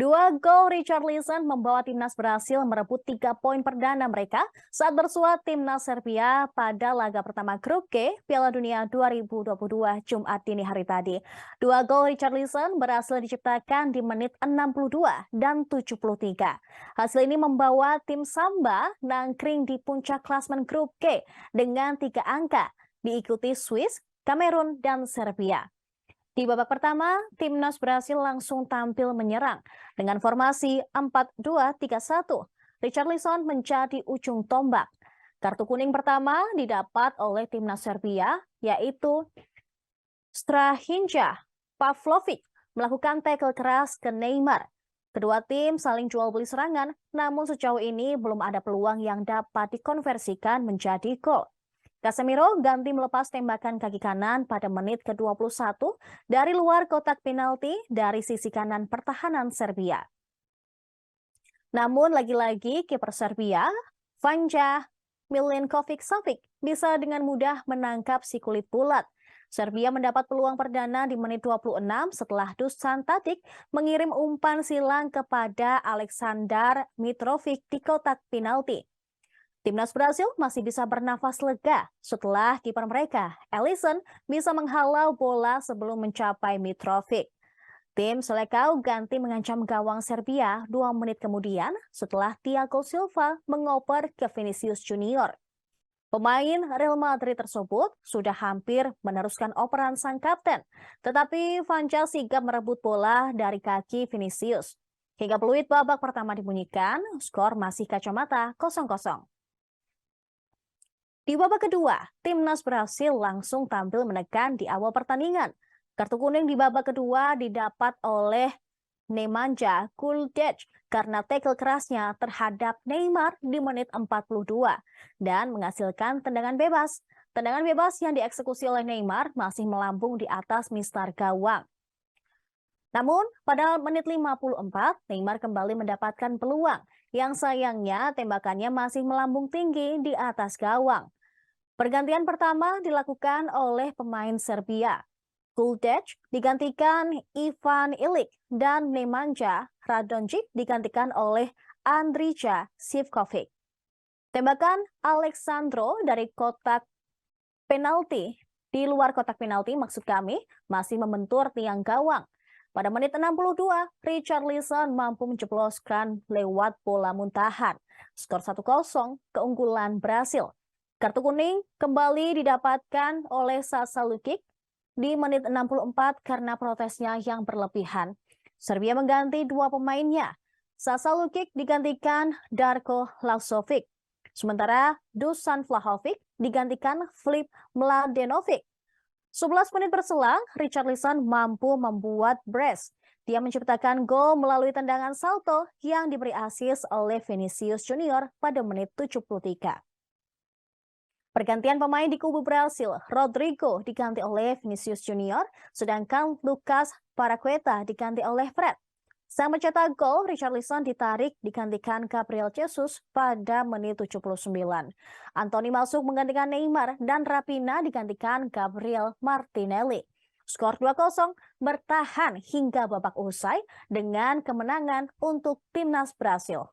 Dua gol Richarlison membawa timnas berhasil merebut 3 poin perdana mereka saat bersua timnas Serbia pada laga pertama grup G Piala Dunia 2022 Jumat dini hari tadi. Dua gol Richarlison berhasil diciptakan di menit 62 dan 73. Hasil ini membawa tim Samba nangkring di puncak klasemen grup G dengan 3 angka, diikuti Swiss, Kamerun, dan Serbia. Di babak pertama, timnas berhasil langsung tampil menyerang dengan formasi 4-2-3-1. Richarlison menjadi ujung tombak. Kartu kuning pertama didapat oleh timnas Serbia, yaitu Strahinja Pavlovic melakukan tackle keras ke Neymar. Kedua tim saling jual beli serangan, namun sejauh ini belum ada peluang yang dapat dikonversikan menjadi gol. Casemiro ganti melepas tembakan kaki kanan pada menit ke-21 dari luar kotak penalti dari sisi kanan pertahanan Serbia. Namun lagi-lagi kiper Serbia, Vanja Milinkovic-Savic, bisa dengan mudah menangkap si kulit bulat. Serbia mendapat peluang perdana di menit 26 setelah Dusan Tadic mengirim umpan silang kepada Aleksandar Mitrovic di kotak penalti. Timnas Brasil masih bisa bernafas lega setelah kiper mereka, Alisson, bisa menghalau bola sebelum mencapai Mitrovic. Tim Selecao ganti mengancam gawang Serbia 2 menit kemudian setelah Thiago Silva mengoper ke Vinicius Junior. Pemain Real Madrid tersebut sudah hampir meneruskan operan sang kapten, tetapi Vanja sigap merebut bola dari kaki Vinicius. Hingga peluit babak pertama dibunyikan, skor masih kacamata 0-0. Di babak kedua, timnas berhasil langsung tampil menekan di awal pertandingan. Kartu kuning di babak kedua didapat oleh Nemanja Kuldic karena tackle kerasnya terhadap Neymar di menit 42 dan menghasilkan tendangan bebas. Tendangan bebas yang dieksekusi oleh Neymar masih melambung di atas mistar gawang. Namun, pada menit 54, Neymar kembali mendapatkan peluang yang sayangnya tembakannya masih melambung tinggi di atas gawang. Pergantian pertama dilakukan oleh pemain Serbia. Kuldic digantikan Ivan Ilic dan Nemanja Radonjic digantikan oleh Andrija Sivkovic. Tembakan Alexandro dari kotak penalti, di luar kotak penalti maksud kami, masih membentur tiang gawang. Pada menit 62, Richarlison mampu menjebloskan lewat bola muntahan. Skor 1-0 keunggulan Brasil. Kartu kuning kembali didapatkan oleh Sasa Lukic di menit 64 karena protesnya yang berlebihan. Serbia mengganti 2 pemainnya. Sasa Lukic digantikan Darko Lazovic. Sementara Dusan Vlahovic digantikan Filip Mladenovic. 11 menit berselang, Richarlison mampu membuat brace. Dia menciptakan gol melalui tendangan salto yang diberi asis oleh Vinicius Junior pada menit 73. Pergantian pemain di kubu Brasil, Rodrigo diganti oleh Vinicius Junior, sedangkan Lucas Paqueta diganti oleh Fred. Sang mencetak gol, Richarlison ditarik digantikan Gabriel Jesus pada menit 79. Anthony masuk menggantikan Neymar dan Raphinha digantikan Gabriel Martinelli. Skor 2-0 bertahan hingga babak usai dengan kemenangan untuk timnas Brasil.